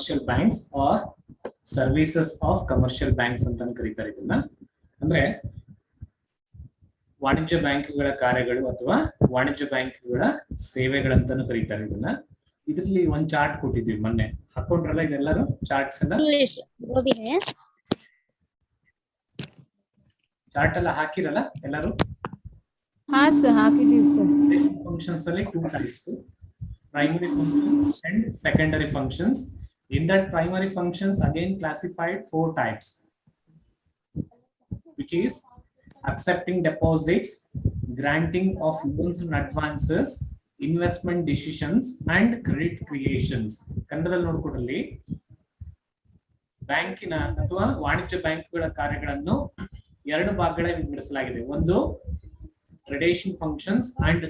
Commercial banks are services of commercial banks ಅಂತಾನು ಕರೀತಾರೆ ಇದನ್ನ. ಅಂದ್ರೆ ವಾಣಿಜ್ಯ ಬ್ಯಾಂಕ್ಗಳ ಕಾರ್ಯಗಳು ಅಥವಾ ವಾಣಿಜ್ಯ ಬ್ಯಾಂಕ್ಗಳ ಸೇವೆಗಳಂತಾನು ಕರೀತಾರೆ ಇದನ್ನ. ಇದರಲ್ಲಿ ಒಂದ್ ಚಾರ್ಟ್ ಕೊಟ್ಟಿದ್ವಿ ಮೊನ್ನೆ, ಹಾಕೊಂಡ್ರಲ್ಲ ಇದೆಲ್ಲರೂ ಚಾರ್ಟ್ಸ್ ಎಲ್ಲ, ಚಾರ್ಟ್ ಎಲ್ಲ ಹಾಕಿರಲ್ಲ ಎಲ್ಲರೂ? ಹಾಕಿದೀವಿ ಸರ್. ಫಂಕ್ಷನ್ಸ್ ಅಲ್ಲಿ 2 types, primary functions and secondary functions. In that primary functions again classified 4 types, which is accepting deposits, granting of loans and advances, investment decisions and credit creations. ಕನ್ನಡದಲ್ಲಿ ನೋಡ್ಕೊಡ್ರಲ್ಲಿ ಬ್ಯಾಂಕಿನ ಅಥವಾ ವಾಣಿಜ್ಯ ಬ್ಯಾಂಕ್ಗಳ ಕಾರ್ಯಗಳನ್ನು 2 ಭಾಗಗಳಾಗಿ ವಿಂಗಡಿಸಲಾಗಿದೆ. ಒಂದು ಟ್ರೆಡಿಷನ್ ಫಂಕ್ಷನ್ಸ್ ಅಂಡ್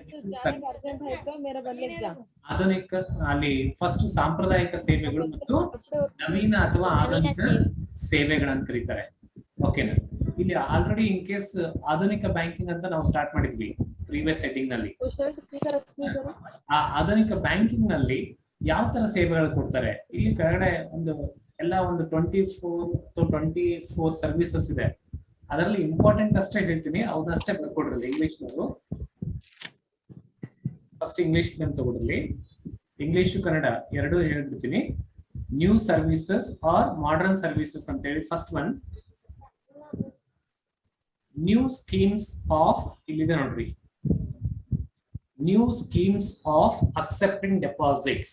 ಆಧುನಿಕ, ಅಲ್ಲಿ ಫಸ್ಟ್ ಸಾಂಪ್ರದಾಯಿಕ ಸೇವೆಗಳು ಮತ್ತು ನವೀನ ಅಥವಾ ಆಧುನಿಕ ಸೇವೆಗಳಂತ ಕರೀತಾರೆ. ಓಕೆನಾ? ಇಲ್ಲಿ ಆಲ್ರೆಡಿ ಇನ್ ಕೇಸ್ ಆಧುನಿಕ ಬ್ಯಾಂಕಿಂಗ್ ಅಂತ ನಾವು ಸ್ಟಾರ್ಟ್ ಮಾಡಿದ್ವಿ ಪ್ರೀವಿಯಸ್ ಹೆಡ್ಡಿಂಗ್ ನಲ್ಲಿ. ಆ ಆಧುನಿಕ ಬ್ಯಾಂಕಿಂಗ್ ನಲ್ಲಿ ಯಾವ ತರ ಸೇವೆಗಳು ಕೊಡ್ತಾರೆ, ಇಲ್ಲಿ ಕೆಳಗಡೆ ಒಂದು 24 ಸರ್ವಿಸಸ್ ಇದೆ. ಅದರಲ್ಲಿ ಇಂಪಾರ್ಟೆಂಟ್ ಅಷ್ಟೇ ಹೇಳ್ತೀನಿ, ಅವನ್ನಷ್ಟೇ ಬರ್ಕೊಡ್ರಿ ಇಂಗ್ಲಿಷ್ ನವರು. ಫಸ್ಟ್ ಇಂಗ್ಲಿಷ್ ತಗೊಡ್ರಿ, ಇಂಗ್ಲಿಷ್ ಕನ್ನಡ ಎರಡು ಹೇಳ್ಬಿಡ್ತೀನಿ. New services are modern services ಅಂತ ಹೇಳಿ first one. New schemes of, ಇಲ್ಲಿದೆ ನೋಡ್ರಿ, new schemes of accepting deposits.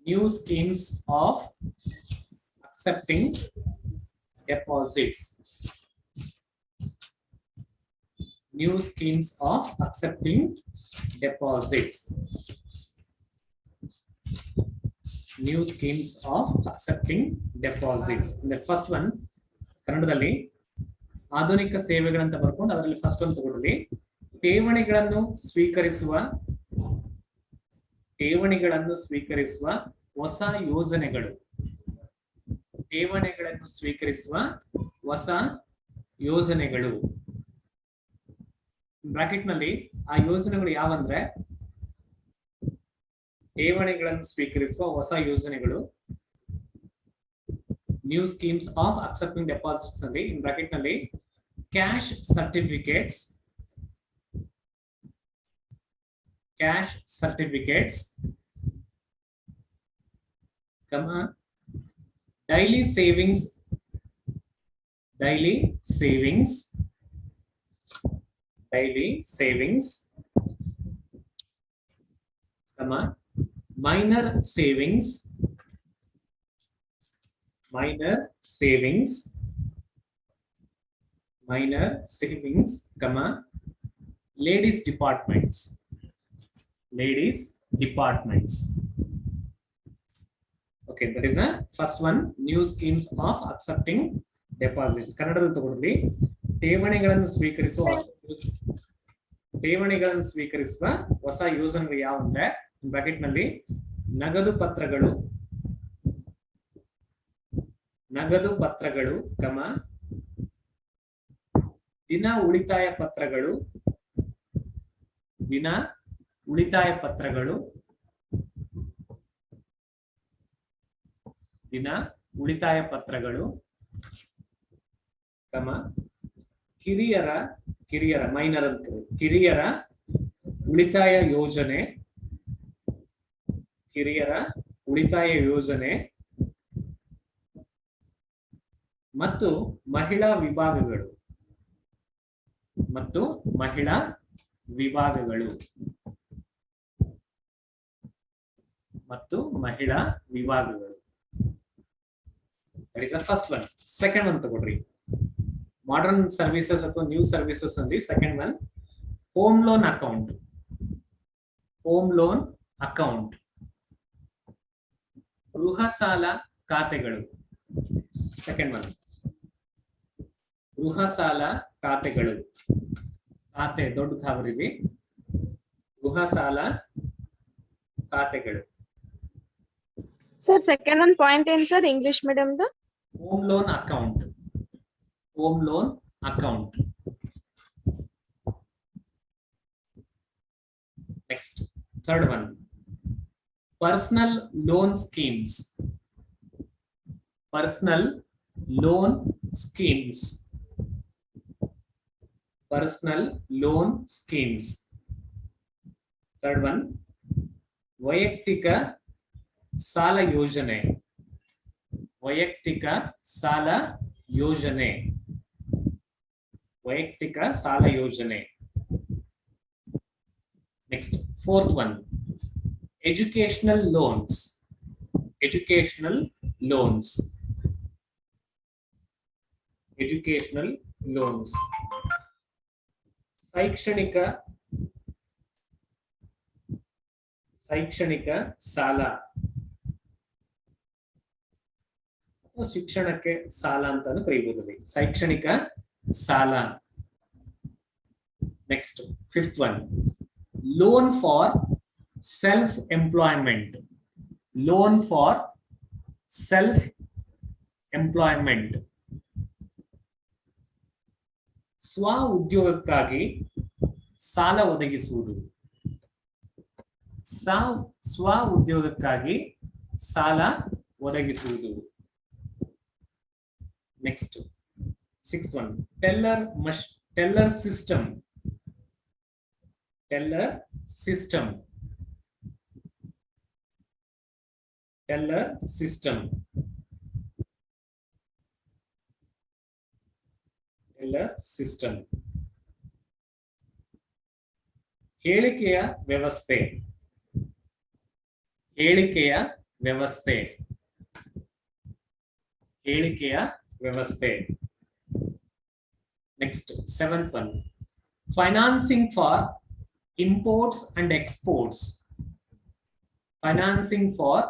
New schemes of accepting deposits. New schemes of accepting deposits. New schemes of accepting deposits. The first one, ಕನ್ನಡದಲ್ಲಿ ಆಧುನಿಕ ಸೇವೆಗಳಂತ ಬರ್ಕೊಂಡು ಅದರಲ್ಲಿ first ಒಂದು ತಗೊಳ್ಳಿ. ಠೇವಣಿಗಳನ್ನು ಸ್ವೀಕರಿಸುವ ಹೊಸ ಯೋಜನೆಗಳು. ಠೇವಣಿಗಳನ್ನು ಸ್ವೀಕರಿಸುವ ಹೊಸ ಯೋಜನೆಗಳು. ಬ್ರಾಕೆಟ್ ನಲ್ಲಿ ಆ ಯೋಜನೆಗಳು ಯಾವಂದ್ರೆ, ಠೇವಣಿಗಳನ್ನು ಸ್ವೀಕರಿಸುವ ಹೊಸ ಯೋಜನೆಗಳು. New schemes of accepting deposits ಅಲ್ಲಿ ಇನ್ ಬ್ರಾಕೆಟ್ ನಲ್ಲಿ cash certificates, daily savings, minor savings, ladies departments. Okay, that is a first one, new schemes of accepting deposits. ಕನ್ನಡದಲ್ಲಿ ತಗೊಳ್ಳಿ, ಠೇವಣಿಗಳನ್ನು ಸ್ವೀಕರಿಸುವ ಹೊಸ ಯೋಜನೆಗಳು ಯಾವ ಅಂದ್ರೆ ಬ್ರಾಕೆಟ್ ನಲ್ಲಿ ನಗದು ಪತ್ರಗಳು, ದಿನ ಉಳಿತಾಯ ಪತ್ರಗಳು, ಕಿರಿಯರ ಮೈನರ್ ಅಂತ ಕಿರಿಯರ ಉಳಿತಾಯ ಯೋಜನೆ, ಮತ್ತು ಮಹಿಳಾ ವಿಭಾಗಗಳು. That is the first one. Second one ತಗೊಳ್ರಿ, ಮಾಡರ್ನ್ ಸರ್ವಿಸಸ್ ಅಥವಾ ನ್ಯೂ ಸರ್ವಿಸಸ್ ಅಲ್ಲಿ second one, home loan account, ಗೃಹ ಸಾಲ ಖಾತೆಗಳು. ಸೆಕೆಂಡ್ ಒನ್, ಗೃಹ ಸಾಲ ಖಾತೆಗಳು, ಖಾತೆ ದೊಡ್ಡ ಖಾವರಿವಿ, ಗೃಹ ಸಾಲ ಖಾತೆಗಳು. ಸರ್ ಸೆಕೆಂಡ್ ಒನ್ ಪಾಯಿಂಟ್ ಏನ್ ಸರ್ ಇಂಗ್ಲಿಷ್ ಮೀಡಿಯಂದು? Home loan account. Next, third one, personal loan schemes. Personal loan schemes. Personal loan schemes. Third one ವೈಯಕ್ತಿಕ ಸಾಲ ಯೋಜನೆ. ವೈಯಕ್ತಿಕ ಸಾಲ ಯೋಜನೆ. ವೈಯಕ್ತಿಕ ಸಾಲ ಯೋಜನೆ. Next fourth one educational loans. Educational loans. Educational loans. ಶೈಕ್ಷಣಿಕ ಸಾಲ. ಶಿಕ್ಷಣಕ್ಕೆ ಸಾಲ ಅಂತಾನು ಕರೀಬಹುದು. ಶೈಕ್ಷಣಿಕ ಸಾಲ. Next fifth one loan for self employment. Loan for self employment. ಸ್ವ ಉದ್ಯೋಗಕ್ಕಾಗಿ ಸಾಲ ಒದಗಿಸುವುದು. ಸ್ವ ಉದ್ಯೋಗಕ್ಕಾಗಿ ಸಾಲ ಒದಗಿಸುವುದು. Next sixth one teller system. Teller system. Teller system. Teller system. ಹೇಳಿಕೆಯ ವ್ಯವಸ್ಥೆ. ಹೇಳಿಕೆಯ ವ್ಯವಸ್ಥೆ. ಹೇಳಿಕೆಯ ವ್ಯವಸ್ಥೆ. Next seventh one financing for imports and exports. Financing for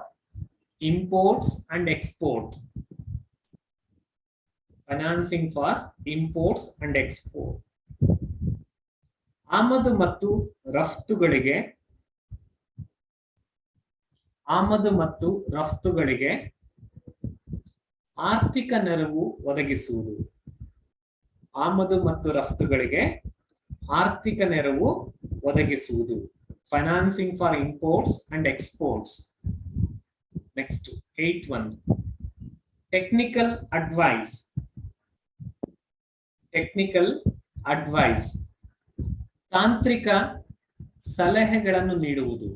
imports and export. Financing for imports and export. ಆಮದು ಮತ್ತು ರಫ್ತುಗಳಿಗೆ ಆರ್ಥಿಕ ನೆರವು ಒದಗಿಸುವುದು. ಆಮದು ಮತ್ತು ರಫ್ತುಗಳಿಗೆ ಆರ್ಥಿಕ ನೆರವು ಒದಗಿಸುವುದು. Financing for imports and exports. Next eight one technical advice. Technical advice. ತಾಂತ್ರಿಕ ಸಲಹೆಗಳನ್ನು ನೀಡುವುದು.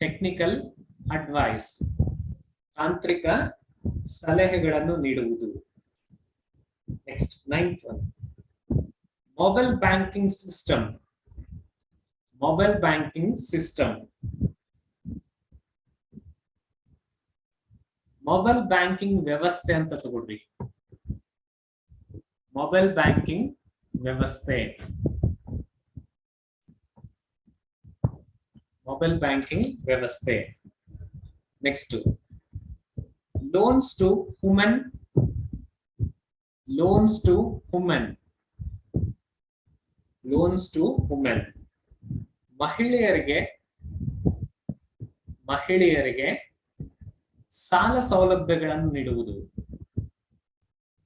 Technical advice. ತಾಂತ್ರಿಕ ಸಲಹೆಗಳನ್ನು ನೀಡುವುದು. Next ninth one mobile banking system. Mobile banking system. Mobile banking ವ್ಯವಸ್ಥೆ ಅಂತ ತಗೊಳ್ರಿ. ಮೊಬೈಲ್ ಬ್ಯಾಂಕಿಂಗ್ ವ್ಯವಸ್ಥೆ. ಮೊಬೈಲ್ ಬ್ಯಾಂಕಿಂಗ್ ವ್ಯವಸ್ಥೆ. Next loans to women. Loans to women. Loans to women. ಮಹಿಳೆಯರಿಗೆ ಸಾಲ ಸೌಲಭ್ಯಗಳನ್ನು ನೀಡುವುದು.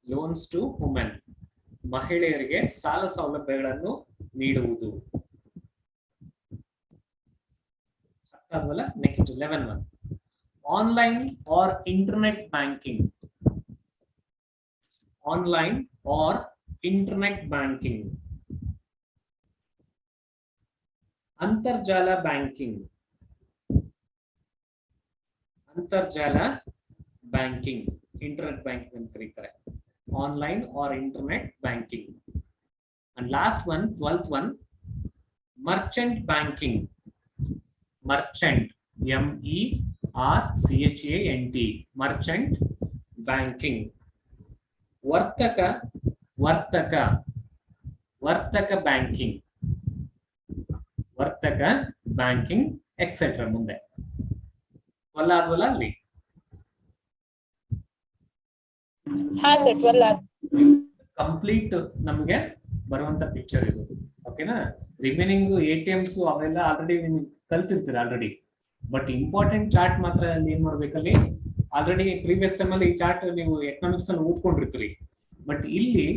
Loans to women. ಮಹಿಳೆಯರಿಗೆ ಸಾಲ ಸೌಲಭ್ಯಗಳನ್ನು ನೀಡುವುದು. ಅದಾದ್ಮೇಲೆ next 11 online or internet banking. Online or internet banking. ಅಂತರ್ಜಾಲ ಬ್ಯಾಂಕಿಂಗ್. ಅಂತರ್ಜಾಲ ಬ್ಯಾಂಕಿಂಗ್. ಇಂಟರ್ನೆಟ್ ಬ್ಯಾಂಕಿಂಗ್ ಅಂತ ಕರೀತಾರೆ. Online or internet banking. And last one 12th one merchant banking. Merchant. MERCHANT. Merchant banking. ವರ್ತಕ ಬ್ಯಾಂಕಿಂಗ್. ವರ್ತಕ ಬ್ಯಾಂಕಿಂಗ್ ಎಕ್ಸೆಟ್ರಾ. ಮುಂದೆ ಆದ್ವಲ್ಲ ಅಲ್ಲಿ. Complete ನಮ್ಗೆ ಬರುವಂತ ಪಿಕ್ಚರ್ ಇದು. ಓಕೆನಾ? ರಿಮೈನಿಂಗ್ ATMs ಅವೆಲ್ಲ ಆಲ್ರೆಡಿ ನಿಮ್ಗೆ ಕಲ್ತಿರ್ತೀರ ಆಲ್ರೆಡಿ. ಬಟ್ ಇಂಪಾರ್ಟೆಂಟ್ ಚಾರ್ಟ್ ಮಾತ್ರ ಏನ್ ಮಾಡ್ಬೇಕಲ್ಲಿ, ಆಲ್ರೆಡಿ ಪ್ರೀವಿಯಸ್ ಸೆಮ್ ಅಲ್ಲಿ ಈ ಚಾರ್ಟ್ ನೀವು ಎಕನಾಮಿಕ್ಸ್ ಅಲ್ಲಿ ಓದ್ಕೊಂಡಿರ್ತೀರಿ. ಬಟ್ ಇಲ್ಲಿ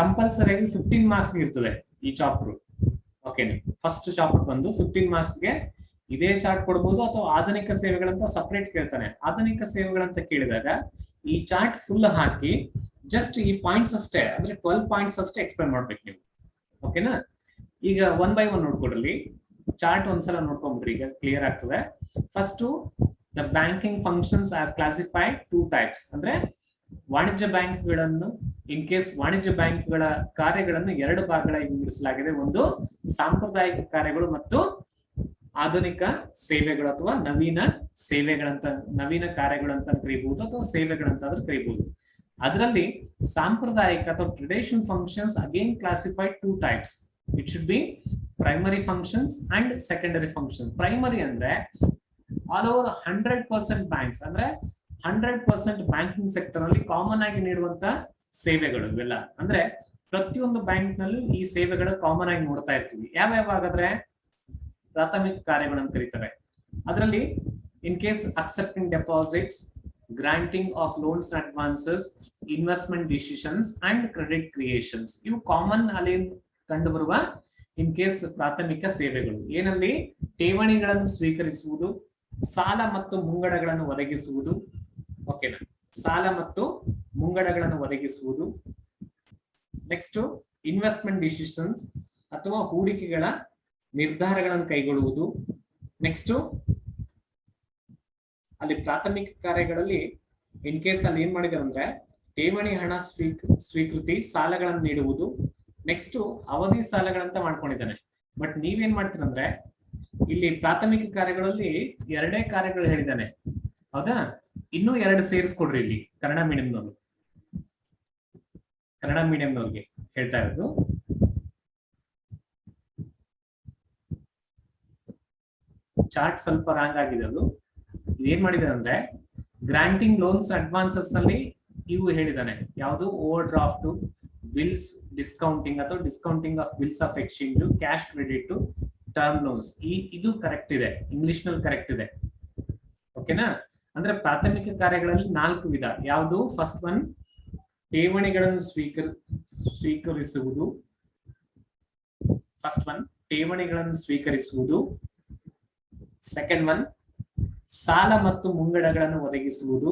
ಕಂಪಲ್ಸರಿ ಆಗಿ 15 ಮಾರ್ಕ್ಸ್ ಇರ್ತದೆ ಈ ಚಾಪ್ಟರ್. ಓಕೆ, ಫಸ್ಟ್ ಚಾಪ್ಟರ್ ಬಂದು 15 ಮಾರ್ಕ್ಸ್ ಗೆ ಇದೇ ಚಾರ್ಟ್ ಕೊಡ್ಬೋದು ಅಥವಾ ಆಧುನಿಕ ಸೇವೆಗಳಂತ ಸಪರೇಟ್ ಕೇಳ್ತಾನೆ. ಆಧುನಿಕ ಸೇವೆಗಳಂತ ಕೇಳಿದಾಗ ಈ ಚಾರ್ಟ್ ಫುಲ್ ಹಾಕಿ ಜಸ್ಟ್ ಈ ಪಾಯಿಂಟ್ಸ್ ಅಷ್ಟೇ, ಅಂದ್ರೆ 12 ಪಾಯಿಂಟ್ಸ್ ಅಷ್ಟೇ ಎಕ್ಸ್ಪ್ಲೇನ್ ಮಾಡ್ಬೇಕು ನೀವು. ಓಕೆನಾ? ಈಗ 1 by 1 ನೋಡ್ಕೊಡ್ರಿ. ಚಾರ್ಟ್ ಒಂದ್ಸಲ ನೋಡ್ಕೊಂಡ್ಬಿಡ್ರಿ, ಈಗ ಕ್ಲಿಯರ್ ಆಗ್ತದೆ. First the banking functions as classified 2 types. ಅಂದ್ರೆ ವಾಣಿಜ್ಯ ಬ್ಯಾಂಕ್ಗಳನ್ನು, ಇನ್ ಕೇಸ್ ವಾಣಿಜ್ಯ ಬ್ಯಾಂಕ್ಗಳ ಕಾರ್ಯಗಳನ್ನು 2 ಭಾಗಗಳಾಗಿ ವಿಂಗಡಿಸಲಾಗಿದೆ. ಒಂದು ಸಾಂಪ್ರದಾಯಿಕ ಕಾರ್ಯಗಳು ಮತ್ತು ಆಧುನಿಕ ಸೇವೆಗಳು ಅಥವಾ ನವೀನ ಸೇವೆಗಳಂತ, ನವೀನ ಕಾರ್ಯಗಳು ಅಂತ ಕರೀಬಹುದು ಅಥವಾ ಸೇವೆಗಳಂತಾದ್ರೂ ಕರೀಬಹುದು. ಅದರಲ್ಲಿ ಸಾಂಪ್ರದಾಯಿಕ ಅಥವಾ traditional functions again classified 2 types. It should be primary functions and secondary function. Primary ಅಂದ್ರೆ ಆಲ್ ಓವರ್ 100% ಬ್ಯಾಂಕ್ಸ್, ಅಂದ್ರೆ 100% ಬ್ಯಾಂಕಿಂಗ್ ಸೆಕ್ಟರ್ ಅಲ್ಲಿ ಕಾಮನ್ ಆಗಿ ನೀಡುವಂತ ಸೇವೆಗಳು ಇವೆಲ್ಲ. ಅಂದ್ರೆ ಪ್ರತಿಯೊಂದು ಬ್ಯಾಂಕ್ ನಲ್ಲೂ ಈ ಸೇವೆಗಳು ಕಾಮನ್ ಆಗಿ ನೋಡ್ತಾ ಇರ್ತೀವಿ. ಯಾವ್ಯಾವ ಹಾಗಾದ್ರೆ ಪ್ರಾಥಮಿಕ ಕಾರ್ಯಗಳು ಅಂತ ಕರೀತಾರೆ. ಅದರಲ್ಲಿ in case accepting deposits, granting of loans and advances, investment decisions and credit creations, ಇವು ಕಾಮನ್ ಅಲ್ಲಿ ಕಂಡು ಬರುವ ಇನ್ ಕೇಸ್ ಪ್ರಾಥಮಿಕ ಸೇವೆಗಳು. ಏನಲ್ಲಿ ಠೇವಣಿಗಳನ್ನು ಸ್ವೀಕರಿಸುವುದು, ಸಾಲ ಮತ್ತು ಮುಂಗಡಗಳನ್ನು ಒದಗಿಸುವುದು. ಓಕೆನಾ? ಸಾಲ ಮತ್ತು ಮುಂಗಡಗಳನ್ನು ಒದಗಿಸುವುದು. ನೆಕ್ಸ್ಟ್ ಇನ್ವೆಸ್ಟ್ಮೆಂಟ್ ಡಿಸಿಷನ್ಸ್ ಅಥವಾ ಹೂಡಿಕೆಗಳ ನಿರ್ಧಾರಗಳನ್ನು ಕೈಗೊಳ್ಳುವುದು. ನೆಕ್ಸ್ಟ್ ಅಲ್ಲಿ ಪ್ರಾಥಮಿಕ ಕಾರ್ಯಗಳಲ್ಲಿ ಇನ್ ಕೇಸ್ ಅಲ್ಲಿ ಏನ್ ಮಾಡಿದಾರೆ ಅಂದ್ರೆ ಠೇವಣಿ ಹಣ ಸ್ವೀಕೃತಿ, ಸಾಲಗಳನ್ನು ನೀಡುವುದು. ನೆಕ್ಸ್ಟ್ ಅವಧಿ ಸಾಲಗಳಂತ ಮಾಡ್ಕೊಂಡಿದ್ದಾನೆ. ಬಟ್ ನೀವೇನ್ ಮಾಡ್ತೀರಂದ್ರೆ ಇಲ್ಲಿ ಪ್ರಾಥಮಿಕ ಕಾರ್ಯಗಳಲ್ಲಿ 2 ಕಾರ್ಯಗಳು ಹೇಳಿದ್ದಾನೆ, ಹೌದಾ? ಇನ್ನೂ 2 ಸೇರಿಸ್ಕೊಡ್ರಿ. ಇಲ್ಲಿ ಕನ್ನಡ ಮೀಡಿಯಂನವ್ರಿಗೆ ಹೇಳ್ತಾ ಇರೋದು. ಚಾರ್ಟ್ ಸ್ವಲ್ಪ ರಾಂಗ್ ಆಗಿದೆ. ಅದು ಏನ್ ಮಾಡಿದಾರೆ ಅಂದ್ರೆ ಗ್ರಾಂಟಿಂಗ್ ಲೋನ್ಸ್ ಅಡ್ವಾನ್ಸಸ್ ಅಲ್ಲಿ ಇವು ಹೇಳಿದಾನೆ. ಯಾವುದು? ಓವರ್ ಡ್ರಾಫ್ಟ್, ಬಿಲ್ಸ್ ಡಿಸ್ಕೌಂಟಿಂಗ್ ಅಥವಾ discounting of bills of exchange, cash credit, term loans. ಇದು ಕರೆಕ್ಟ್ ಇದೆ, ಇಂಗ್ಲಿಷ್ ನಲ್ಲಿ ಕರೆಕ್ಟ್ ಇದೆ. ಓಕೆನಾ? ಅಂದ್ರೆ ಪ್ರಾಥಮಿಕ ಕಾರ್ಯಗಳಲ್ಲಿ 4 ವಿಧ. ಯಾವುದು? ಫಸ್ಟ್ ಒನ್ ಠೇವಣಿಗಳನ್ನು ಸ್ವೀಕರಿಸುವುದು. ಫಸ್ಟ್ ಒನ್ ಠೇವಣಿಗಳನ್ನು ಸ್ವೀಕರಿಸುವುದು. ಸೆಕೆಂಡ್ ಒನ್ ಸಾಲ ಮತ್ತು ಮುಂಗಡಗಳನ್ನು ಒದಗಿಸುವುದು.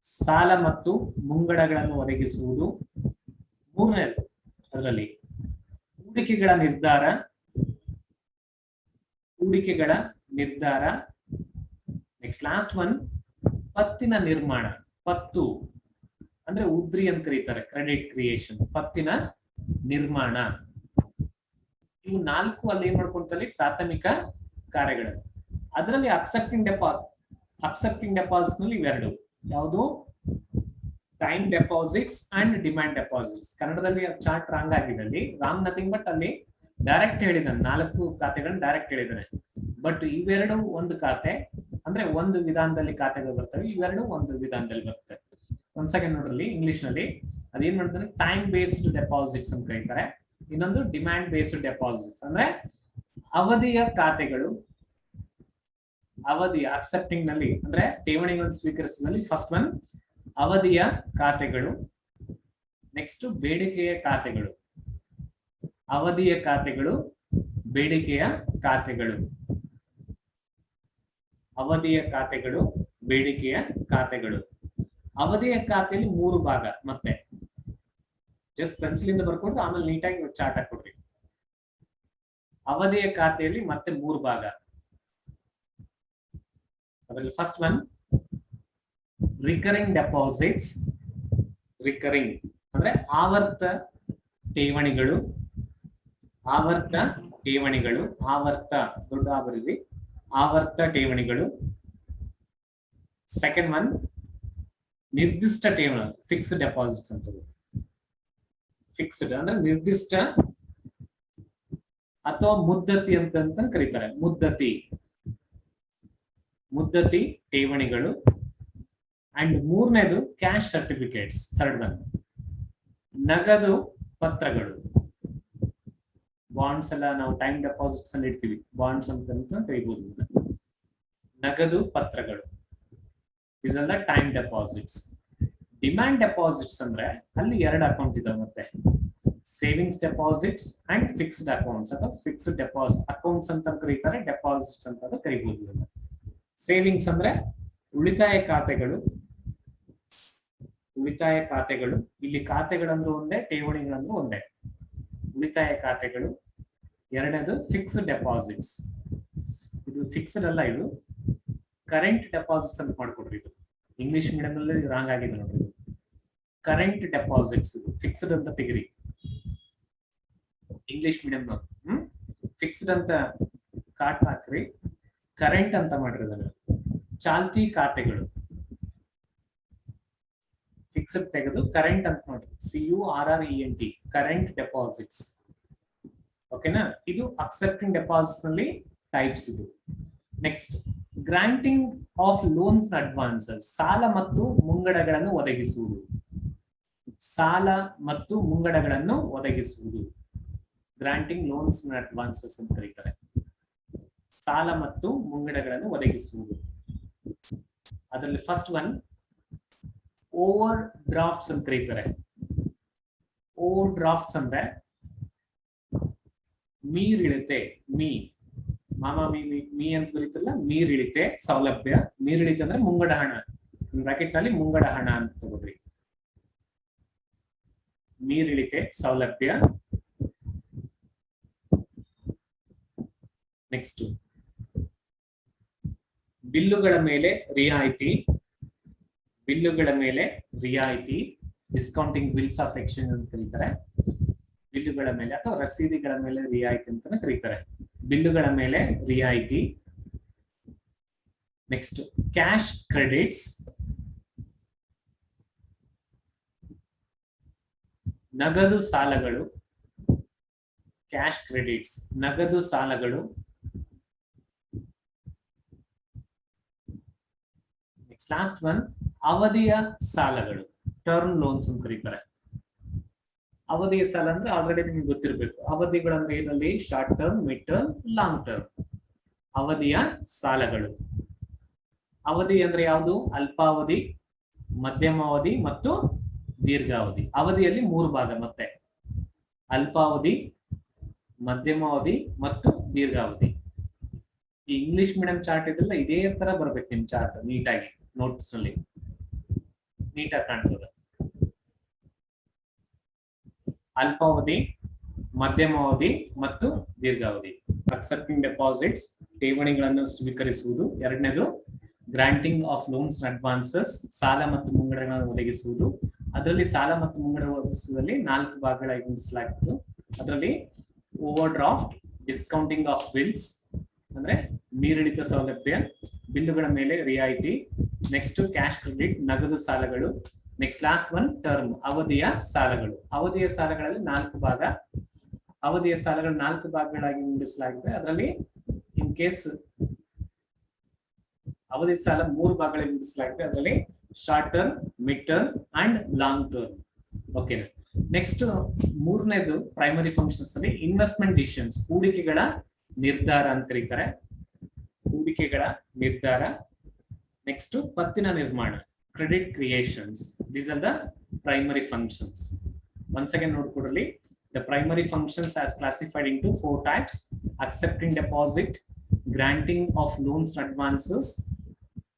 ಸಾಲ ಮತ್ತು ಮುಂಗಡಗಳನ್ನು ಒದಗಿಸುವುದು. ಮೂರನೇದು ಅದರಲ್ಲಿ ಹೂಡಿಕೆಗಳ ನಿರ್ಧಾರ. ನೆಕ್ಸ್ಟ್ ಲಾಸ್ಟ್ ಒನ್ ಪತ್ತಿನ ನಿರ್ಮಾಣ. ಪತ್ತು ಅಂದ್ರೆ ಉದ್ರಿ ಅಂತ ಕರೀತಾರೆ, ಕ್ರೆಡಿಟ್ ಕ್ರಿಯೇಷನ್, ಪತ್ತಿನ ನಿರ್ಮಾಣ. ಇವು 4 ಅಲ್ಲಿ ಏನ್ ಮಾಡ್ಕೊಂತಲ್ಲಿ ಪ್ರಾಥಮಿಕ ಕಾರ್ಯಗಳು. ಅದರಲ್ಲಿ ಅಕ್ಸೆಪ್ಟಿಂಗ್ ಡೆಪಾಸಿಟ್ ನಲ್ಲಿ ಇವೆರಡು. ಯಾವುದು? Time deposits and demand deposits. ಕನ್ನಡದಲ್ಲಿ ಚಾರ್ಟ್ ರಾಂಗ್ ಆಗಿದೆ. ರಾಂಗ್ ನಥಿಂಗ್ ಬಟ್ ಅಲ್ಲಿ ಡೈರೆಕ್ಟ್ ಹೇಳಿದಾನೆ, 4 ಖಾತೆಗಳನ್ನ ಡೈರೆಕ್ಟ್ ಹೇಳಿದಾನೆ. ಬಟ್ ಇವೆರಡು ಒಂದು ಖಾತೆ, ಅಂದ್ರೆ ಒಂದು ವಿಧಾನದಲ್ಲಿ ಖಾತೆಗಳು ಬರ್ತವೆ. ಇವೆರಡು ಒಂದು ವಿಧಾನದಲ್ಲಿ ಬರ್ತವೆ. ಒಂದ್ ಸೆಕೆಂಡ್ ನೋಡ್ರಿ, ಇಂಗ್ಲಿಷ್ ನಲ್ಲಿ ಅದೇನ್ ಮಾಡ್ತಾರೆ, ಟೈಮ್ ಬೇಸ್ಡ್ ಡೆಪಾಸಿಟ್ಸ್ ಅಂತ ಕರೀತಾರೆ. ಇನ್ನೊಂದು ಡಿಮ್ಯಾಂಡ್ ಬೇಸ್ಡ್ ಡೆಪಾಸಿಟ್ಸ್, ಅಂದ್ರೆ ಅವಧಿಯ ಖಾತೆಗಳು. ಅವಧಿಯ ಅಕ್ಸೆಪ್ಟಿಂಗ್ ನಲ್ಲಿ ಅಂದ್ರೆ ಠೇವಣಿಗಳನ್ನು ಸ್ವೀಕರಿಸುವಲ್ಲಿ ಫಸ್ಟ್ ಒನ್ ಅವಧಿಯ ಖಾತೆಗಳು. ನೆಕ್ಸ್ಟ್ ಬೇಡಿಕೆಯ ಖಾತೆಗಳು. ಅವಧಿಯ ಖಾತೆಗಳು, ಬೇಡಿಕೆಯ ಖಾತೆಗಳು. ಅವಧಿಯ ಖಾತೆಗಳು, ಬೇಡಿಕೆಯ ಖಾತೆಗಳು. ಅವಧಿಯ ಖಾತೆಯಲ್ಲಿ 3 ಭಾಗ. ಮತ್ತೆ ಜಸ್ಟ್ ಪೆನ್ಸಿಲ್ ಇಂದ ಬರ್ಕೊಂಡು ಆಮೇಲೆ ನೀಟಾಗಿ ಚಾರ್ಟ್ ಹಾಕೊಡ್ರಿ. ಅವಧಿಯ ಖಾತೆಯಲ್ಲಿ ಮತ್ತೆ 3 ಭಾಗ. ಅದರಲ್ಲಿ first one recurring deposits. Recurring ಅಂದ್ರೆ ಆವರ್ತ ಠೇವಣಿಗಳು. ಆವರ್ತ ಠೇವಣಿಗಳು, ಆವರ್ತ ದೊಡ್ಡ ಬರೀರಿ, ಆವರ್ತ ಠೇವಣಿಗಳು. ಸೆಕೆಂಡ್ ಒನ್ ನಿರ್ದಿಷ್ಟ ಠೇವಣಿ, ಫಿಕ್ಸ್ಡ್ ಡೆಪಾಸಿಟ್ಸ್ ಅಂತ. ಫಿಕ್ಸ್ಡ್ ಅಂದ್ರೆ ನಿರ್ದಿಷ್ಟ ಅಥವಾ ಮುದ್ದತಿ ಅಂತ ಕರೀತಾರೆ. ಮುದ್ದತಿ ಠೇವಣಿಗಳು. ಅಂಡ್ ಮೂರನೇದು ಕ್ಯಾಶ್ ಸರ್ಟಿಫಿಕೇಟ್ಸ್. ಥರ್ಡ್ ಒನ್ ನಗದು ಪತ್ರಗಳು. ಬಾಂಡ್ಸ್ ಎಲ್ಲ ನಾವು ಟೈಮ್ ಡೆಪಾಸಿಟ್ಸ್ ಅಲ್ಲಿ ಇಡ್ತೀವಿ, ಬಾಂಡ್ಸ್ ಅಂತ ಕರೀಬಹುದು. ನಗದು ಪತ್ರಗಳು, is are the time deposits. Demand deposits ಅಂದ್ರೆ ಅಲ್ಲಿ 2 ಅಕೌಂಟ್ ಇದಾವೆ. ಮತ್ತೆ savings deposits and fixed accounts ಅಥವಾ ಫಿಕ್ಸ್ಡ್ ಡೆಪಾಸಿಟ್ ಅಕೌಂಟ್ಸ್ ಅಂತ ಕರೀತಾರೆ, ಡೆಪಾಸಿಟ್ಸ್ ಅಂತ ಕರಿಬಹುದು. ಸೇವಿಂಗ್ಸ್ ಅಂದ್ರೆ ಉಳಿತಾಯ ಖಾತೆಗಳು, ಉಳಿತಾಯ ಖಾತೆಗಳು, ಇಲ್ಲಿ ಖಾತೆಗಳಂದ್ರೂ ಒಂದೇ, ಠೇವಣಿಗಳಂದ್ರೂ ಒಂದೇ. ಉಳಿತಾಯ ಖಾತೆಗಳು. ಎರಡನೇದು ಫಿಕ್ಸ್ಡ್ ಡೆಪಾಸಿಟ್ಸ್, ಇದು ಫಿಕ್ಸ್ಡ್ ಅಲ್ಲ, ಇದು ಕರೆಂಟ್ ಡೆಪಾಸಿಟ್ಸ್ ಅಂತ ಮಾಡ್ಕೊಡ್ರಿ. ಇದು ಇಂಗ್ಲಿಷ್ ಮೀಡಿಯಂ ಅಲ್ಲಿ ರಾಂಗ್ ಆಗಿದೆ ನೋಡ್ರಿ. ಕರೆಂಟ್ ಡೆಪಾಸಿಟ್ಸ್, ಇದು ಫಿಕ್ಸ್ಡ್ ಅಂತ ತೆಗಿರಿ ಇಂಗ್ಲಿಷ್ ಮೀಡಿಯಂ. ಫಿಕ್ಸ್ಡ್ ಅಂತ ಕಾಟ್ ಹಾಕ್ರಿ, ಕರೆಂಟ್ ಅಂತ ಮಾಡ್ರಿ. ಚಾಲ್ತಿ ಖಾತೆಗಳು ಫಿಕ್ಸ್ಡ್ ತೆಗೆದು ಕರೆಂಟ್ ಅಂತ ನೋಡ್ರಿ, CURRENT, ಕರೆಂಟ್ ಡೆಪಾಸಿಟ್ಸ್. ಓಕೆನಾ? ಇದು ಅಕ್ಸೆಪ್ಟಿಂಗ್ ಡೆಪಾಸಿಟ್ಸ್ ನಲ್ಲಿ ಟೈಪ್ಸ್ ಇದು. Next, granting of loans advances, ಸಾಲ ಮತ್ತು ಮುಂಗಡಗಳನ್ನು ಒದಗಿಸುವುದು. ಸಾಲ ಮತ್ತು ಮುಂಗಡಗಳನ್ನು ಒದಗಿಸುವುದು ಗ್ರಾಂಟಿಂಗ್ ಲೋನ್ಸ್ ಅಡ್ವಾನ್ಸಸ್ ಅಂತ ಕರೀತಾರೆ. ಸಾಲ ಮತ್ತು ಮುಂಗಡಗಳನ್ನು ಒದಗಿಸುವುದು. ಅದರಲ್ಲಿ ಫಸ್ಟ್ ಒನ್ ಓವರ್ ಡ್ರಾಫ್ಟ್ಸ್ ಅಂತ ಕರೀತಾರೆ. ಓವರ್ ಡ್ರಾಫ್ಟ್ಸ್ ಅಂದ್ರೆ ಮೀರಿಳಿತೆ, ಮಾಮ ಮೀ ಅಂತ ಕರೀತಾರಲ್ಲ, ಮೀರಿಳಿತೆ ಸೌಲಭ್ಯ. ಮೀರಿಳಿತೆ ಅಂದ್ರೆ ಮುಂಗಡ ಹಣ, ಬ್ರಾಕೆಟ್ ನಲ್ಲಿ ಮುಂಗಡ ಹಣ ಅಂತ ತಗೋದ್ರಿ. ಮೀರಿಳಿತೆ ಸೌಲಭ್ಯ. ನೆಕ್ಸ್ಟ್, ಬಿಲ್ಲುಗಳ ಮೇಲೆ ರಿಯಾಯಿತಿ. ಬಿಲ್ಲುಗಳ ಮೇಲೆ ರಿಯಾಯಿತಿ, ಡಿಸ್ಕೌಂಟಿಂಗ್ ಬಿಲ್ಸ್ ಆಫ್ ಎಕ್ಸ್ಚೇಂಜ್ ಅಂತ ಕರೀತಾರೆ. ಬಿಲ್ಲುಗಳ ಮೇಲೆ ಅಥವಾ ರಸೀದಿಗಳ ಮೇಲೆ ರಿಯಾಯಿತಿ ಅಂತ ಕರೀತಾರೆ. ಬಿಲ್ಲುಗಳ ಮೇಲೆ ರಿಯಾಯಿತಿ. ನೆಕ್ಸ್ಟ್, ಕ್ಯಾಶ್ ಕ್ರೆಡಿಟ್ಸ್, ನಗದು ಸಾಲಗಳು. ಕ್ಯಾಶ್ ಕ್ರೆಡಿಟ್ಸ್, ನಗದು ಸಾಲಗಳು. ನೆಕ್ಸ್ಟ್ ಲಾಸ್ಟ್ ಒನ್, ಅವಧಿಯ ಸಾಲಗಳು, ಟರ್ಮ್ ಲೋನ್ಸ್ ಅಂತ ಕರೀತಾರೆ. ಅವಧಿಯ ಸಾಲ ಅಂದ್ರೆ ಆಲ್ರೆಡಿ ನಿಮ್ಗೆ ಗೊತ್ತಿರಬೇಕು. ಅವಧಿಗಳು ಅಂದ್ರೆ ಏನಲ್ಲಿ short term, mid term, long term. ಅವಧಿಯ ಸಾಲಗಳು. ಅವಧಿ ಅಂದ್ರೆ ಯಾವುದು? ಅಲ್ಪಾವಧಿ, ಮಧ್ಯಮಾವಧಿ ಮತ್ತು ದೀರ್ಘಾವಧಿ. ಅವಧಿಯಲ್ಲಿ 3 ಭಾಗ, ಮತ್ತೆ ಅಲ್ಪಾವಧಿ, ಮಧ್ಯಮಾವಧಿ ಮತ್ತು ದೀರ್ಘಾವಧಿ. ಈ ಇಂಗ್ಲಿಷ್ ಮೀಡಿಯಂ ಚಾರ್ಟ್ ಇದೆಲ್ಲ ಇದೇ ತರ ಬರ್ಬೇಕು ನಿಮ್ ಚಾರ್ಟ್, ನೀಟಾಗಿ ನೋಟ್ಸ್ ನಲ್ಲಿ ನೀಟಾಗಿ ಕಾಣ್ತದೆ. ಅಲ್ಪಾವಧಿ, ಮಧ್ಯಮಾವಧಿ ಮತ್ತು ದೀರ್ಘಾವಧಿ. ಅಕ್ಸೆಪ್ಟಿಂಗ್ ಡೆಪಾಸಿಟ್ಸ್, ಠೇವಣಿಗಳನ್ನು ಸ್ವೀಕರಿಸುವುದು. ಎರಡನೇದು ಗ್ರಾಂಟಿಂಗ್ ಆಫ್ ಲೋನ್ಸ್ ಅಡ್ವಾನ್ಸಸ್, ಸಾಲ ಮತ್ತು ಮುಂಗಡಗಳನ್ನು ಒದಗಿಸುವುದು. ಅದರಲ್ಲಿ ಸಾಲ ಮತ್ತು ಮುಂಗಡ ಒದಗಿಸುವುದರಲ್ಲಿ 4 ಭಾಗಗಳಾಗಿ ವಿಂಗಡಿಸಲಾಗಿತ್ತು. ಅದರಲ್ಲಿ over draft, discounting of bills ಅಂದ್ರೆ ಮೀರಿಳಿತ ಸೌಲಭ್ಯ, ಬಿಲ್ಲುಗಳ ಮೇಲೆ ರಿಯಾಯಿತಿ. ನೆಕ್ಸ್ಟ್, ಕ್ಯಾಶ್ ಕ್ರೆಡಿಟ್, ನಗದು ಸಾಲಗಳು. ನೆಕ್ಸ್ಟ್ ಲಾಸ್ಟ್ ಒನ್, ಟರ್ಮ್, ಅವಧಿಯ ಸಾಲಗಳು. ಅವಧಿಯ ಸಾಲಗಳಲ್ಲಿ 4 ಭಾಗ. ಅವಧಿಯ ಸಾಲಗಳು 4 ಭಾಗಗಳಾಗಿ ವಿಂಗಡಿಸಲಾಗಿದೆ. ಅದರಲ್ಲಿ ಇನ್ ಕೇಸ್ ಅವಧಿ ಸಾಲ 3 ಭಾಗಗಳಲ್ಲಿ ವಿಂಗಡಿಸಲಾಗಿದೆ. ಅದರಲ್ಲಿ short term, mid term and long term. ಓಕೆನಾ? ನೆಕ್ಸ್ಟ್, ಮೂರನೇದು ಪ್ರೈಮರಿ ಫಂಕ್ಷನ್ಸ್ ಅಲ್ಲಿ ಇನ್ವೆಸ್ಟ್ಮೆಂಟ್ ಡಿಸಿಷನ್ಸ್, ಹೂಡಿಕೆಗಳ ನಿರ್ಧಾರ ಅಂತ ಕರೀತಾರೆ. ಹೂಡಿಕೆಗಳ ನಿರ್ಧಾರ. ನೆಕ್ಸ್ಟ್, ಪತ್ತಿನ ನಿರ್ಮಾಣ, credit creations. These are the primary functions. Once again ನೋಡ್ಕೊಡ್ರಿ, the primary functions as classified into 4 types: accepting deposit, granting of loans and advances,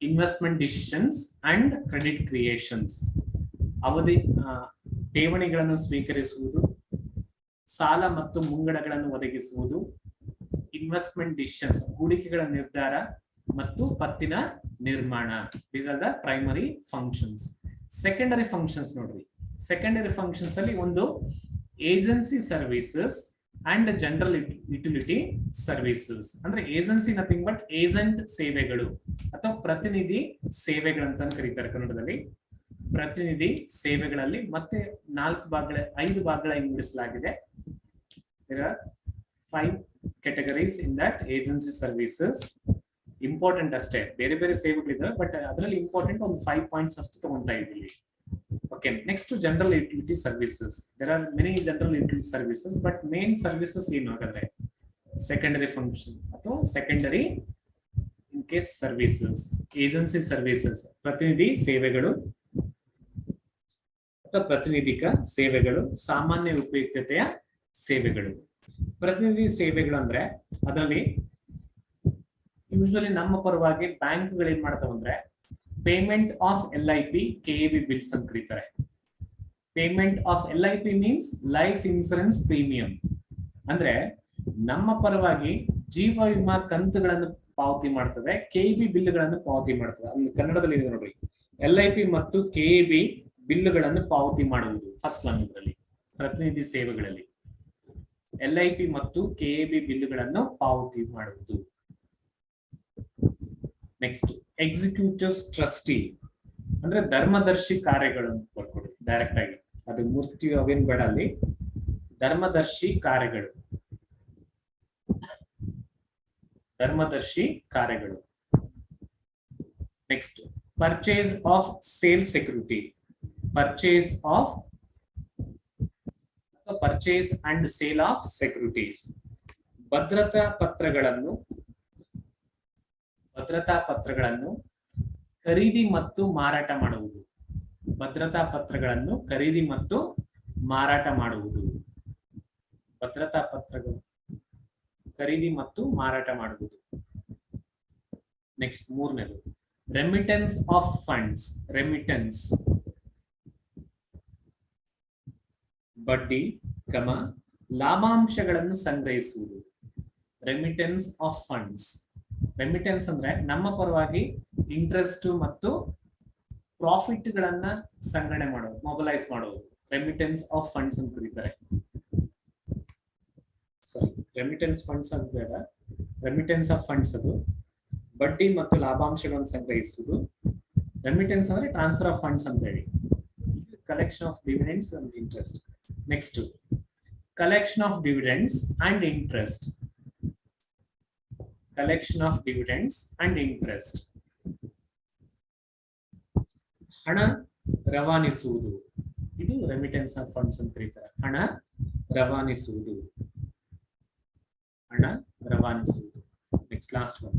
investment decisions and credit creations. ಅವಧಿ ಠೇವಣಿಗಳನ್ನು ಸ್ವೀಕರಿಸುವುದು, ಸಾಲ ಮತ್ತು ಮುಂಗಡಗಳನ್ನು ಒದಗಿಸುವುದು, ಇನ್ವೆಸ್ಟ್ಮೆಂಟ್ ಡಿಸಿಷನ್ಸ್ ಹೂಡಿಕೆಗಳ ನಿರ್ಧಾರ ಮತ್ತು ಪತ್ತಿನ ನಿರ್ಮಾಣ. These are the primary functions. Secondary functions ನೋಡ್ರಿ. ಸೆಕೆಂಡರಿ ಫಂಕ್ಷನ್ಸ್ ಅಲ್ಲಿ ಒಂದು agency services and general utility services. ಅಂದ್ರೆ ಏಜೆನ್ಸಿ ನಥಿಂಗ್ ಬಟ್ ಏಜೆಂಟ್ ಸೇವೆಗಳು ಅಥವಾ ಪ್ರತಿನಿಧಿ ಸೇವೆಗಳಂತ ಕರೀತಾರೆ ಕನ್ನಡದಲ್ಲಿ. ಪ್ರತಿನಿಧಿ ಸೇವೆಗಳಲ್ಲಿ ಮತ್ತೆ 5 ಭಾಗಗಳಾಗಿ ವಿಂಗಡಿಸಲಾಗಿದೆ. There are 5 categories in that agency services. Important ಅಷ್ಟೇ, ಬೇರೆ ಬೇರೆ ಸೇವೆಗಳಿದ್ದಾವೆ, ಬಟ್ ಅದರಲ್ಲಿ ಇಂಪಾರ್ಟೆಂಟ್ ಒಂದು 5 ಪಾಯಿಂಟ್ಸ್ ಅಷ್ಟು ತಗೊಂತಾ ಇದ್ದೀವಿ. Okay, next general utility services. There are many general utility services, but main services ಏನು ಹಾಗಾದ್ರೆ ಸೆಕೆಂಡರಿ ಫಂಕ್ಷನ್ ಅಥವಾ secondary in case services, agency services, ಪ್ರತಿನಿಧಿ ಸೇವೆಗಳು ಪ್ರತಿನಿಧಿಕ ಸೇವೆಗಳು, ಸಾಮಾನ್ಯ ಉಪಯುಕ್ತತೆಯ ಸೇವೆಗಳು. ಪ್ರತಿನಿಧಿ ಸೇವೆಗಳು ಅಂದ್ರೆ ಅದರಲ್ಲಿ ಯೂಶುವಲಿ ನಮ್ಮ ಪರವಾಗಿ ಬ್ಯಾಂಕ್ಗಳು ಏನ್ ಮಾಡ್ತಾವ ಅಂದ್ರೆ payment of LIP KAB bills ಅಂತ ಕರೀತಾರೆ. Payment of LIP means life insurance premium. ಅಂದ್ರೆ ನಮ್ಮ ಪರವಾಗಿ ಜೀವ ವಿಮಾ ಕಂತುಗಳನ್ನು ಪಾವತಿ ಮಾಡ್ತದೆ, KAB ಬಿಲ್ಗಳನ್ನು ಪಾವತಿ ಮಾಡ್ತದೆ. ಅಲ್ಲಿ ಕನ್ನಡದಲ್ಲಿ ಇದೆ ನೋಡ್ರಿ, LIP ಮತ್ತು KAB ಬಿಲ್ಗಳನ್ನು ಪಾವತಿ ಮಾಡುವುದು. ಫಸ್ಟ್ ಒನ್ ಇದರಲ್ಲಿ ಪ್ರತಿನಿಧಿ ಸೇವೆಗಳಲ್ಲಿ LIP ಮತ್ತು KAB ಬಿಲ್ಗಳನ್ನು ಪಾವತಿ ಮಾಡುವುದು. ನೆಕ್ಸ್ಟ್ ಎಕ್ಸಿಕ್ಯೂಟಿವ್ಸ್ ಟ್ರಸ್ಟಿ ಅಂದ್ರೆ ಧರ್ಮದರ್ಶಿ ಕಾರ್ಯಗಳನ್ನು ಬರ್ಕೊಡಿ ಡೈರೆಕ್ಟ್ ಆಗಿ, ಅದು ಮೂರ್ತಿ ಅವೇನ್ ಬೇಡ, ಅಲ್ಲಿ ಧರ್ಮದರ್ಶಿ ಕಾರ್ಯಗಳು. ಧರ್ಮದರ್ಶಿ ಕಾರ್ಯಗಳು. Next purchase of sale security, purchase of purchase and sale of securities. ಭದ್ರತಾ ಪತ್ರಗಳನ್ನು ಖರೀದಿ ಮತ್ತು ಮಾರಾಟ ಮಾಡುವುದು. ಭದ್ರತಾ ಪತ್ರಗಳನ್ನು ಖರೀದಿ ಮತ್ತು ಮಾರಾಟ ಮಾಡುವುದು. ಭದ್ರತಾ ಪತ್ರಗಳು ಖರೀದಿ ಮತ್ತು ಮಾರಾಟ ಮಾಡುವುದು. ನೆಕ್ಸ್ಟ್ ಮೂರನೇದು ರೆಮಿಟೆನ್ಸ್ ಆಫ್ ಫಂಡ್ಸ್. ರೆಮಿಟೆನ್ಸ್ ಬಡ್ಡಿ, ಲಾಭಾಂಶಗಳನ್ನು ಸಂಗ್ರಹಿಸುವುದು. Remittance of funds. ರೆಮಿಟೆನ್ಸ್ ಅಂದ್ರೆ ನಮ್ಮ ಪರವಾಗಿ ಇಂಟ್ರೆಸ್ಟ್ ಮತ್ತು ಪ್ರಾಫಿಟ್ ಗಳನ್ನ ಸಂಗ್ರಹಣೆ ಮಾಡೋದು, ಮೊಬಲೈಸ್ ಮಾಡೋದು. ರೆಮಿಟೆನ್ಸ್ ಆಫ್ ಫಂಡ್ಸ್ ಅಂತ ಕರೀತಾರೆ. ಸಾರಿ, ರೆಮಿಟೆನ್ಸ್ ಫಂಡ್ಸ್ ಅಂತ ಬೇಡ, ರೆಮಿಟೆನ್ಸ್ ಆಫ್ ಫಂಡ್ಸ್ ಅದು ಬಡ್ಡಿ ಮತ್ತು ಲಾಭಾಂಶಗಳನ್ನು ಸಂಗ್ರಹಿಸುವುದು. ರೆಮಿಟೆನ್ಸ್ ಅಂದ್ರೆ ಟ್ರಾನ್ಸ್ಫರ್ ಆಫ್ ಫಂಡ್ಸ್ ಅಂತ ಹೇಳಿ. Collection of dividends and interest. Next collection of dividends and interest. Collection of dividends and interest. ಹಣ ರವಾನಿಸುವುದು, ಇದು ರೆಮಿಟೆನ್ಸ್ ಆಫ್ ಫಂಡ್ಸ್ ಅಂತ ಕರೀತಾರೆ. ಹಣ ರವಾನಿಸುವುದು, ಹಣ ರವಾನಿಸುವುದು. Next last one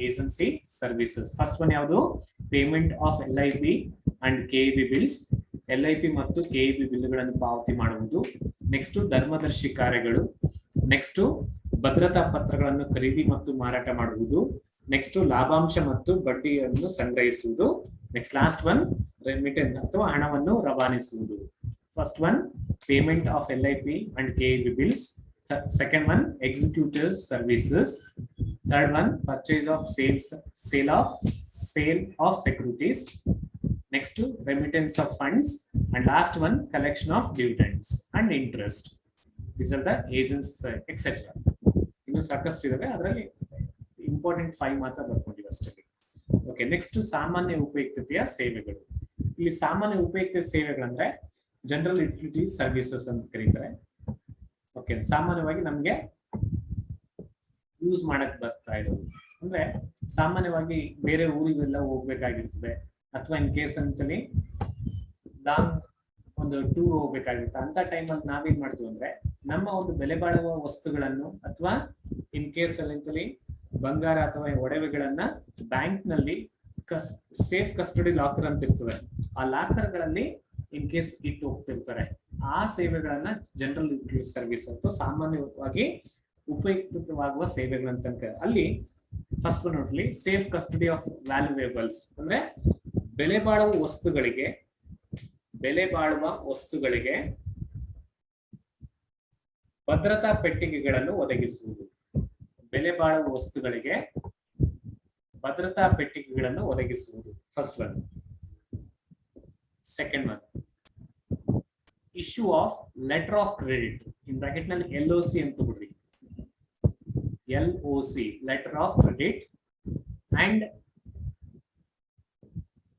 agency services. First one ಯಾವುದು? Payment of LIP and KAB bills. LIP ಮತ್ತು KAB ಬಿಲ್ಗಳನ್ನು ಪಾವತಿ ಮಾಡುವುದು. ನೆಕ್ಸ್ಟ್ ಧರ್ಮದರ್ಶಿ ಕಾರ್ಯಗಳು. ನೆಕ್ಸ್ಟ್ ಭದ್ರತಾ ಪತ್ರಗಳನ್ನು ಖರೀದಿ ಮತ್ತು ಮಾರಾಟ ಮಾಡುವುದು. ನೆಕ್ಸ್ಟ್ ಲಾಭಾಂಶ ಮತ್ತು ಬಡ್ಡಿಯನ್ನು ಸಂಗ್ರಹಿಸುವುದು. ನೆಕ್ಸ್ಟ್ ಲಾಸ್ಟ್ ಒನ್ ರೆಮಿಟೆನ್ಸ್ ಅಥವಾ ಹಣವನ್ನು ರವಾನಿಸುವುದು. First one payment of LIP and KAB bills. Second one executives services. Third one purchase of sale of securities. Next remittance of funds and last one collection of dividends and interest. These are the agents etc. ಇನ್ನು ಸಾಕಷ್ಟು ಇದಾವೆ, ಅದರಲ್ಲಿ important 5 ಮಾತ್ರ ಬರ್ಕೊಂಡಿವೆ ಅಷ್ಟೇ. Okay, next ಸಾಮಾನ್ಯ ಉಪಯುಕ್ತತೆಯ ಸೇವೆಗಳು. ಇಲ್ಲಿ ಸಾಮಾನ್ಯ ಉಪಯುಕ್ತ ಸೇವೆಗಳಂದ್ರೆ ಜನರಲ್ ಯುಟಿಲಿಟಿ ಸರ್ವಿಸಸ್ ಅಂತ ಕರೀತಾರೆ. ಓಕೆ, ಸಾಮಾನ್ಯವಾಗಿ ನಮ್ಗೆ ಯೂಸ್ ಮಾಡಕ್ ಬರ್ತಾ ಇರೋದು ಅಂದ್ರೆ ಸಾಮಾನ್ಯವಾಗಿ ಬೇರೆ ಊರಿಗೆಲ್ಲ ಹೋಗ್ಬೇಕಾಗಿರ್ತದೆ, ಅಥವಾ ಇನ್ ಕೇಸ್ ಅಂತಲ್ಲಿ ಲಾಂಗ್ ಒಂದು ಟೂರ್ ಹೋಗ್ಬೇಕಾಗಿರುತ್ತೆ. ಅಂತ ಟೈಮಲ್ಲಿ ನಾವೇನ್ ಮಾಡ್ತೀವಿ ಅಂದ್ರೆ ನಮ್ಮ ಒಂದು ಬೆಲೆ ಬಾಳುವ ವಸ್ತುಗಳನ್ನು ಅಥವಾ ಇನ್ ಕೇಸ್ ಅಲ್ಲಿ ಬಂಗಾರ ಅಥವಾ ಒಡವೆಗಳನ್ನ ಬ್ಯಾಂಕ್ ನಲ್ಲಿ ಸೇಫ್ ಕಸ್ಟಡಿ ಲಾಕರ್ ಅಂತ ಇರ್ತದೆ, ಆ ಲಾಕರ್ ಗಳಲ್ಲಿ ಇನ್ ಕೇಸ್ ಇಟ್ಟು ಹೋಗ್ತಿರ್ತಾರೆ. ಆ ಸೇವೆಗಳನ್ನ ಜನರಲ್ ಯುಟಿಲಿಟಿ ಸರ್ವಿಸ್ ಅಥವಾ ಸಾಮಾನ್ಯವಾಗಿ ಉಪಯುಕ್ತವಾಗುವ ಸೇವೆಗಳಂತ ಅಲ್ಲಿ ಫಸ್ಟ್ ನೋಡ್ಲಿ ಸೇಫ್ ಕಸ್ಟಡಿ ಆಫ್ ವ್ಯಾಲ್ಯೂಯೇಬಲ್ಸ್ ಅಂದ್ರೆ ಬೆಲೆ ಬಾಳುವ ವಸ್ತುಗಳಿಗೆ ಭದ್ರತಾ ಪೆಟ್ಟಿಗೆಗಳನ್ನು ಒದಗಿಸುವುದು. ಬೆಲೆ ಬಾಳುವ ವಸ್ತುಗಳಿಗೆ ಭದ್ರತಾ ಪೆಟ್ಟಿಗೆಗಳನ್ನು ಒದಗಿಸುವುದು first one. Second one issue of letter of credit, in bracket ನಲ್ಲಿ LOC ಅಂತ ಬಿಡ್ರಿ, LOC letter of credit and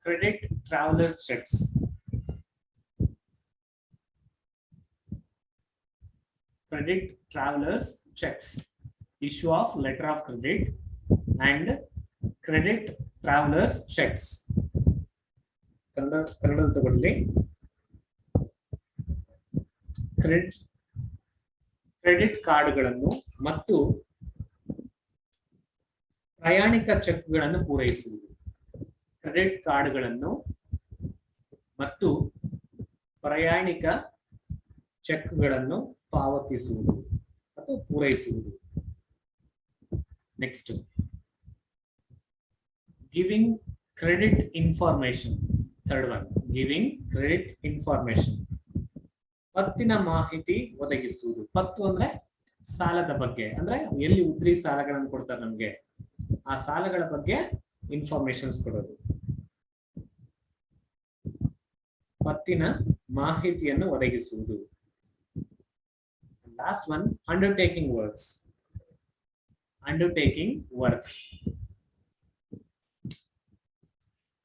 credit travellers cheques. Credit travelers checks, issue of letter of credit and credit travelers checks. Kannada ತಗೊಳ್ಳಿ. Credit ಕಾರ್ಡ್ಗಳನ್ನು ಮತ್ತು ಪ್ರಯಾಣಿಕ ಚೆಕ್ಗಳನ್ನು ಪೂರೈಸುವುದು. Credit ಕಾರ್ಡ್ಗಳನ್ನು ಮತ್ತು ಪ್ರಯಾಣಿಕ ಚೆಕ್ಗಳನ್ನು ಪಾವತಿಸುವುದು ಅಥವಾ ಪೂರೈಸುವುದು. Next, giving credit information. Third one, giving credit information. ಪತ್ತಿನ ಮಾಹಿತಿ ಒದಗಿಸುವುದು. ಪತ್ತು ಅಂದ್ರೆ ಸಾಲದ ಬಗ್ಗೆ, ಅಂದ್ರೆ ಎಲ್ಲಿ ಉದ್ರಿ ಸಾಲಗಳನ್ನು ಕೊಡ್ತಾರೆ ನಮ್ಗೆ, ಆ ಸಾಲಗಳ ಬಗ್ಗೆ ಇನ್ಫಾರ್ಮೇಶನ್ಸ್ ಕೊಡೋದು. ಪತ್ತಿನ ಮಾಹಿತಿಯನ್ನು ಒದಗಿಸುವುದು. Last one, undertaking works. Undertaking works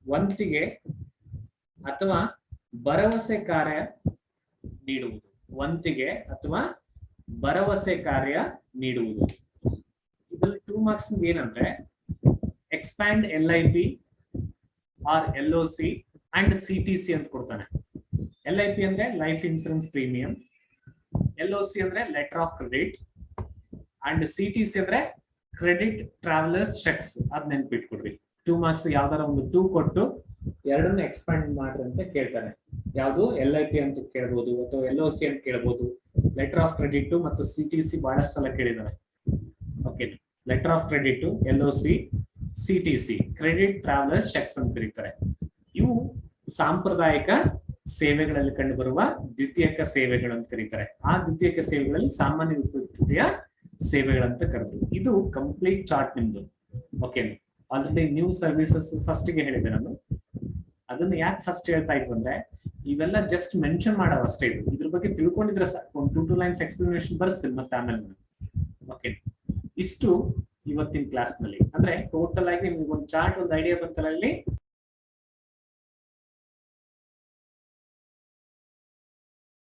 ವಂತಿಗೆ ಅಥವಾ ಭರವಸೆ ಕಾರ್ಯ ನೀಡುವುದು. ವಂತಿಗೆ ಅಥವಾ ಭರವಸೆ ಕಾರ್ಯ ನೀಡುವುದು. ಇದ್ರಲ್ಲಿ 2 ಮಾರ್ಕ್ಸ್ ಏನಂದ್ರೆ expand LIP or LOC and CTC ಅಂತ ಕೊಡ್ತಾನೆ. LIP ಅಂದ್ರೆ ಲೈಫ್ ಇನ್ಸೂರೆನ್ಸ್ ಪ್ರೀಮಿಯಂ, LOC ಅಂದ್ರೆ letter of credit, and CTC ಅಂದ್ರೆ ಕ್ರೆಡಿಟ್ ಟ್ರಾವೆಲರ್ಸ್ ಚೆಕ್ಸ್. ಅದ್ ನೆನ್ಪಿಟ್ಕೊಡ್ರಿ. 2 ಮಾರ್ಕ್ಸ್ ಯಾವ್ದಾರ ಒಂದು 2 ಕೊಟ್ಟು ಎರಡನ್ನ ಎಕ್ಸ್ಪ್ಯಾಂಡ್ ಮಾಡ್ರಿ ಅಂತ ಕೇಳ್ತಾನೆ. ಯಾವುದು LIP ಅಂತ ಕೇಳ್ಬೋದು ಅಥವಾ LOC ಅಂತ ಕೇಳ್ಬೋದು. ಲೆಟರ್ ಆಫ್ ಕ್ರೆಡಿಟ್ ಮತ್ತು CTC ಬಹಳಷ್ಟು ಸಲ ಕೇಳಿದಾರೆ. Okay, letter of credit, LOC, CTC credit travellers cheques ಅಂತ ಕರೀತಾರೆ. ಇವು ಸಾಂಪ್ರದಾಯಿಕ ಸೇವೆಗಳಲ್ಲಿ ಕಂಡುಬರುವ ದ್ವಿತೀಯಕ ಸೇವೆಗಳು ಅಂತ ಕರೀತಾರೆ. ಆ ದ್ವಿತೀಯಕ ಸೇವೆಗಳಲ್ಲಿ ಸಾಮಾನ್ಯ ಉಪಯುಕ್ತತೆಯ ಸೇವೆಗಳಂತ ಕರೆದ್ರು. ಇದು ಕಂಪ್ಲೀಟ್ ಚಾರ್ಟ್ ನಿಮ್ದು. Okay, already new services first ಗೆ ಹೇಳಿದೆ ನಾನು. ಅದನ್ನ ಯಾಕೆ ಫಸ್ಟ್ ಹೇಳ್ತಾ ಇದ್ವಿ ಅಂದ್ರೆ ಇವೆಲ್ಲ ಜಸ್ಟ್ ಮೆನ್ಷನ್ ಮಾಡೋ ಅಷ್ಟೇ. ಇದು ಇದ್ರ ಬಗ್ಗೆ ತಿಳ್ಕೊಂಡಿದ್ರೆ ಸಾಕು. ಒಂದು 2 ಲೈನ್ಸ್ ಎಕ್ಸ್ಪ್ಲನೇಷನ್ ಬರ್ಸ್ತೀನಿ ಮತ್ತೆ ಆಮೇಲೆ. ಓಕೆ, ಇಷ್ಟು ಇವತ್ತಿನ ಕ್ಲಾಸ್ ನಲ್ಲಿ. ಅಂದ್ರೆ ಟೋಟಲ್ ಆಗಿ ನಿಮ್ಗೆ ಒಂದು ಚಾರ್ಟ್, ಒಂದು ಐಡಿಯಾ ಬಂತಲ್ಲ, ಅಲ್ಲಿ